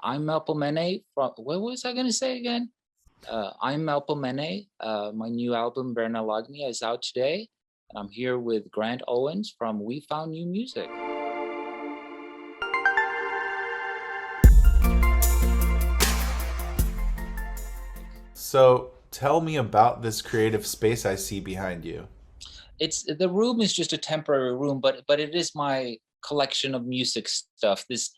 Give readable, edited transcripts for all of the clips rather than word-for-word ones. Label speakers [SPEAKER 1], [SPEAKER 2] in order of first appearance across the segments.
[SPEAKER 1] I'm Melpo Mene from, what was I going to say again? I'm Melpo Mene. My new album, Berna Lagnia, is out today. And I'm here with Grant Owens from We Found New Music.
[SPEAKER 2] So tell me about this creative space I see behind you.
[SPEAKER 1] The room is just a temporary room, but it is my collection of music stuff. This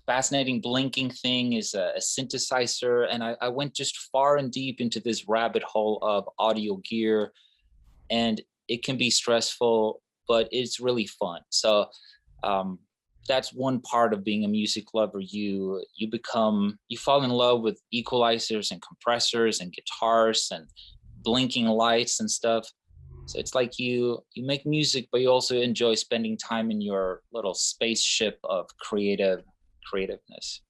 [SPEAKER 1] fascinating blinking thing is a synthesizer, and I went just far and deep into this rabbit hole of audio gear, and it can be stressful, but it's really fun. So um, that's one part of being a music lover. You fall in love with equalizers and compressors and guitars and blinking lights and stuff. So it's like you make music, but you also enjoy spending time in your little spaceship of creativeness.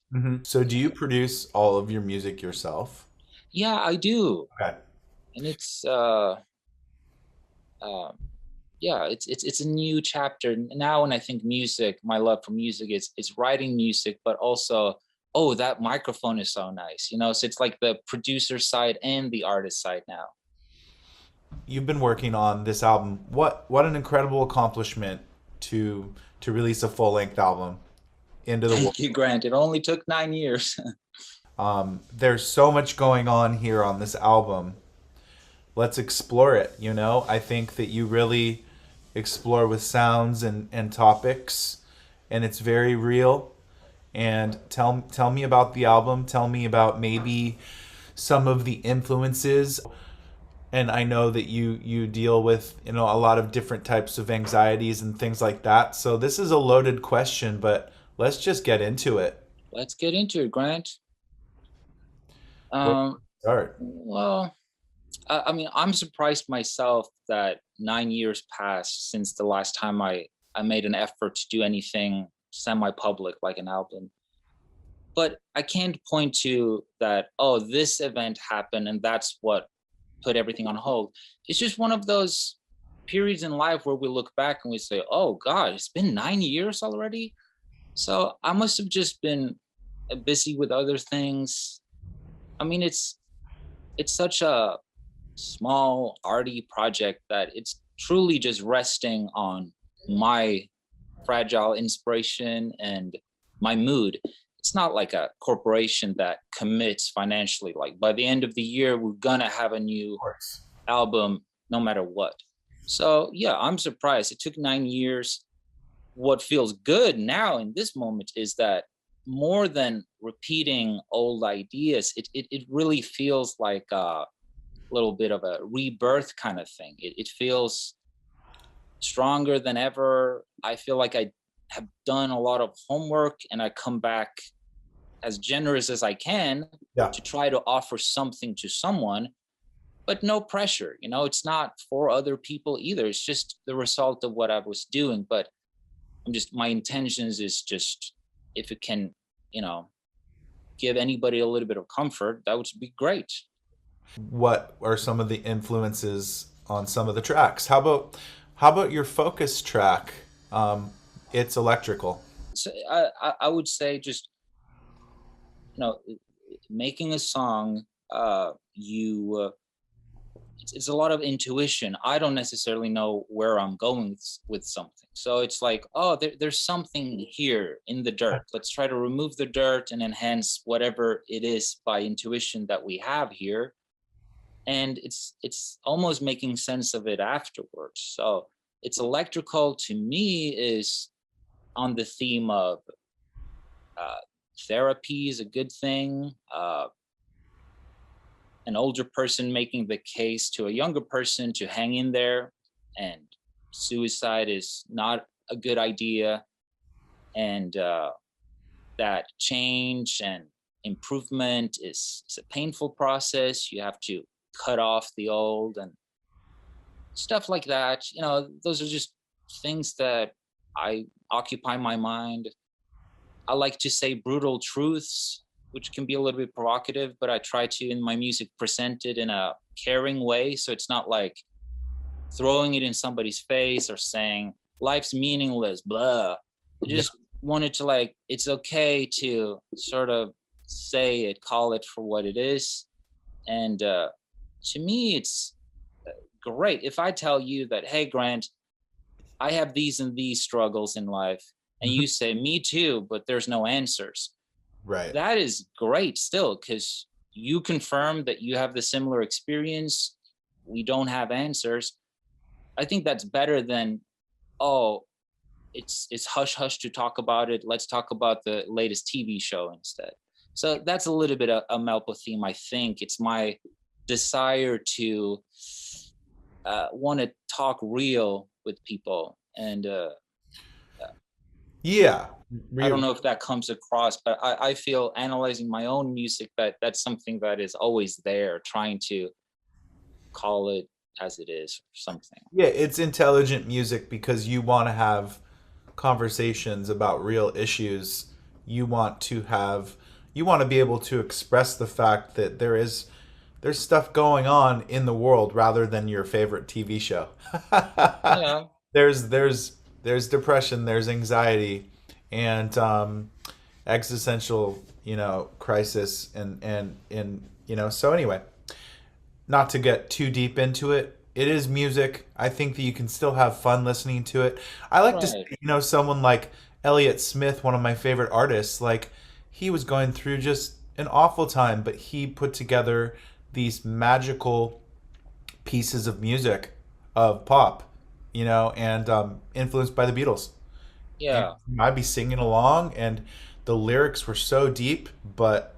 [SPEAKER 2] So do you produce all of your music yourself?
[SPEAKER 1] Yeah, I do,
[SPEAKER 2] Okay.
[SPEAKER 1] and um, it's a new chapter now. When I think music, my love for music is writing music, but also, oh, that microphone is so nice, you know. So it's like the producer side and the artist side now.
[SPEAKER 2] You've been working on this album. What an incredible accomplishment to release a full-length album into the world.
[SPEAKER 1] Thank you, Grant. It only took 9 years.
[SPEAKER 2] There's so much going on here on this album. Let's explore it, you know? I think that you really explore with sounds and topics, and it's very real. And tell me about the album. Tell me about maybe some of the influences. And I know that you deal with, you know, a lot of different types of anxieties and things like that. So this is a loaded question, but let's just get into it.
[SPEAKER 1] Let's get into it, Grant.
[SPEAKER 2] Where
[SPEAKER 1] Um,
[SPEAKER 2] to start?
[SPEAKER 1] well, I mean, I'm surprised myself that 9 years passed since the last time I made an effort to do anything semi-public like an album. But I can't point to that, oh, this event happened and that's what put everything on hold. It's just one of those periods in life where we look back and we say, oh God, it's been 9 years already. So I must have just been busy with other things. I mean, it's such a small arty project that it's truly just resting on my fragile inspiration and my mood. It's not like a corporation that commits financially. Like by the end of the year, we're gonna have a
[SPEAKER 2] Of
[SPEAKER 1] new
[SPEAKER 2] course.
[SPEAKER 1] album no matter what. So yeah, I'm surprised. It took 9 years. What feels good now in this moment is that more than repeating old ideas, it really feels like a little bit of a rebirth kind of thing. It feels stronger than ever. I feel like I have done a lot of homework and I come back as generous as I can
[SPEAKER 2] Yeah.
[SPEAKER 1] to try to offer something to someone, but no pressure. You know, it's not for other people either. It's just the result of what I was doing. But my intentions is just, if it can, you know, give anybody a little bit of comfort, that would be great.
[SPEAKER 2] What are some of the influences on some of the tracks? How about your focus track? It's electrical.
[SPEAKER 1] So I would say just, you know, making a song, you it's a lot of intuition. I don't necessarily know where I'm going with something, so it's like, oh, there's something here in the dirt. Let's try to remove the dirt and enhance whatever it is by intuition that we have here, and it's almost making sense of it afterwards. So it's electrical to me is on the theme of uh, therapy is a good thing. An older person making the case to a younger person to hang in there, and suicide is not a good idea, and that change and improvement is a painful process. You have to cut off the old and stuff like that. You know, those are just things that I occupy my mind. I like to say brutal truths, which can be a little bit provocative, but I try to, in my music, present it in a caring way. So it's not like throwing it in somebody's face or saying life's meaningless, blah. I just wanted to, like, it's okay to sort of say it, call it for what it is. And to me, it's great if I tell you that, hey, Grant, I have these and these struggles in life, and
[SPEAKER 2] Mhm.
[SPEAKER 1] you say, me too, but there's no answers.
[SPEAKER 2] Right.
[SPEAKER 1] That is great still, because you confirm that you have the similar experience. We don't have answers. I think that's better than, oh, it's hush hush to talk about it. Let's talk about the latest TV show instead. So that's a little bit a Melpo theme. I think it's my desire to want to talk real with people, and
[SPEAKER 2] Yeah.
[SPEAKER 1] I
[SPEAKER 2] Re-
[SPEAKER 1] don't know if that comes across, but I feel analyzing my own music that that's something that is always there, trying to call it as it is or something.
[SPEAKER 2] yeah, it's intelligent music because you want to have conversations about real issues. You want to have you want to be able to express the fact that there's stuff going on in the world rather than your favorite TV show.
[SPEAKER 1] Yeah,
[SPEAKER 2] There's depression, there's anxiety, and existential, crisis, and So anyway, not to get too deep into it, it is music. I think that you can still have fun listening to it. I like to,
[SPEAKER 1] right.
[SPEAKER 2] someone like Elliott Smith, one of my favorite artists, like he was going through just an awful time, but he put together these magical pieces of music, of pop, and influenced by the Beatles. And
[SPEAKER 1] Yeah,
[SPEAKER 2] I'd be singing along, and the lyrics were so deep, but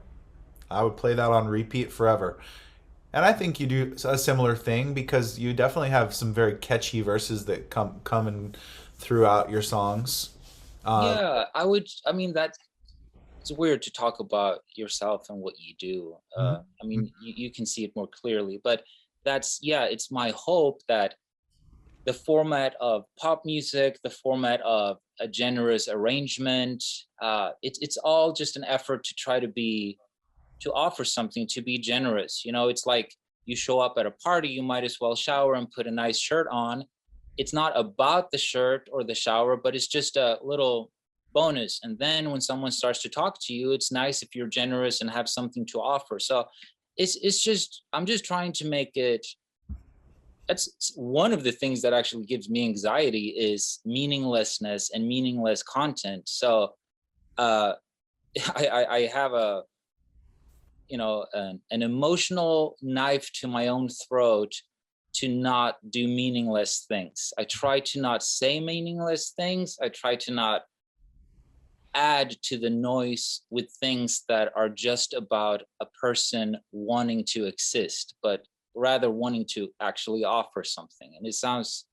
[SPEAKER 2] I would play that on repeat forever. And I think you do a similar thing because you definitely have some very catchy verses that come in throughout your songs. Um,
[SPEAKER 1] yeah. I mean, that it's weird to talk about yourself and what you do. I mean, you can see it more clearly, but that's, yeah, it's my hope that the format of pop music, the format of a generous arrangement, it's all just an effort to try to offer something, to be generous. It's like you show up at a party, you might as well shower and put a nice shirt on. It's not about the shirt or the shower, but it's just a little bonus. And then when someone starts to talk to you, it's nice if you're generous and have something to offer. So it's just, I'm just trying to make it, that's one of the things that actually gives me anxiety, is meaninglessness and meaningless content. So uh I have a, an emotional knife to my own throat to not do meaningless things. I try to not say meaningless things. I try to not add to the noise with things that are just about a person wanting to exist, but rather wanting to actually offer something. And it sounds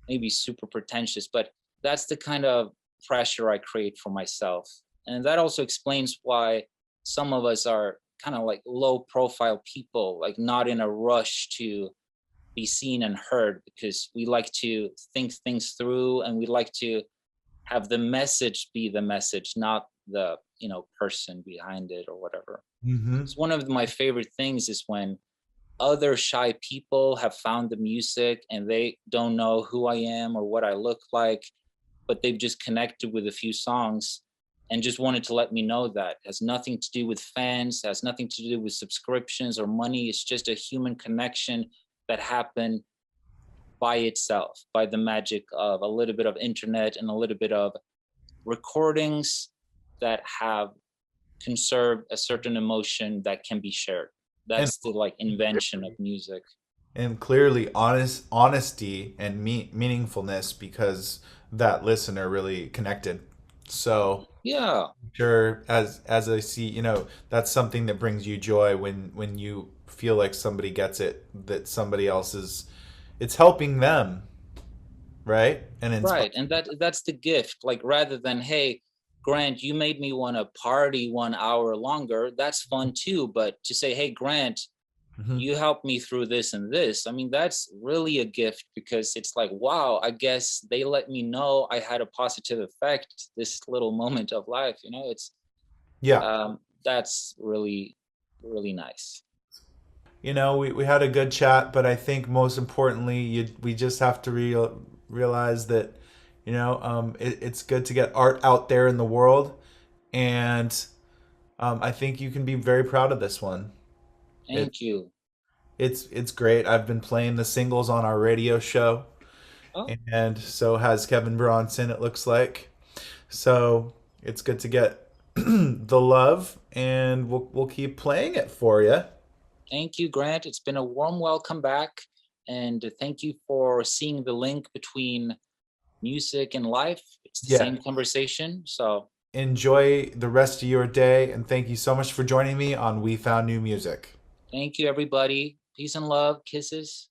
[SPEAKER 1] maybe super pretentious, but that's the kind of pressure I create for myself. And that also explains why some of us are kind of like low profile people, like not in a rush to be seen and heard, because we like to think things through, and we like to have the message be the message, not the, person behind it or whatever.
[SPEAKER 2] hmm
[SPEAKER 1] It's one of my favorite things is when other shy people have found the music and they don't know who I am or what I look like, but they've just connected with a few songs and just wanted to let me know that it has nothing to do with fans, has nothing to do with subscriptions or money. It's just a human connection that happened by itself, by the magic of a little bit of internet and a little bit of recordings that have conserved a certain emotion that can be shared.
[SPEAKER 2] and
[SPEAKER 1] That's the like invention of music.
[SPEAKER 2] and clearly honesty and meaningfulness because that listener really connected. So
[SPEAKER 1] Yeah,
[SPEAKER 2] sure, as I see, that's something that brings you joy when you feel like somebody gets it, that somebody else is, it's helping them, right? And inspire.
[SPEAKER 1] right. And that's the gift. Like, rather than, hey, Grant, you made me want to party 1 hour longer, that's fun too. But to say, hey, Grant,
[SPEAKER 2] Mhm.
[SPEAKER 1] you helped me through this and this, I mean, that's really a gift, because it's like, wow, I guess they let me know I had a positive effect this little moment of life. It's
[SPEAKER 2] Yeah.
[SPEAKER 1] that's really, really nice.
[SPEAKER 2] We had a good chat, but I think most importantly, we just have to realize that, it's good to get art out there in the world, and I think you can be very proud of this one. It
[SPEAKER 1] Thank you.
[SPEAKER 2] it's great. I've been playing the singles on our radio show,
[SPEAKER 1] Oh,
[SPEAKER 2] and so has Kevin Bronson. It looks like so. It's good to get the love, and we'll keep playing it for you.
[SPEAKER 1] thank you, Grant. It's been a warm welcome back. And thank you for seeing the link between music and life. It's the
[SPEAKER 2] Yeah.
[SPEAKER 1] same conversation. So
[SPEAKER 2] Enjoy the rest of your day, and thank you so much for joining me on We Found New Music.
[SPEAKER 1] thank you, everybody. Peace and love. Kisses.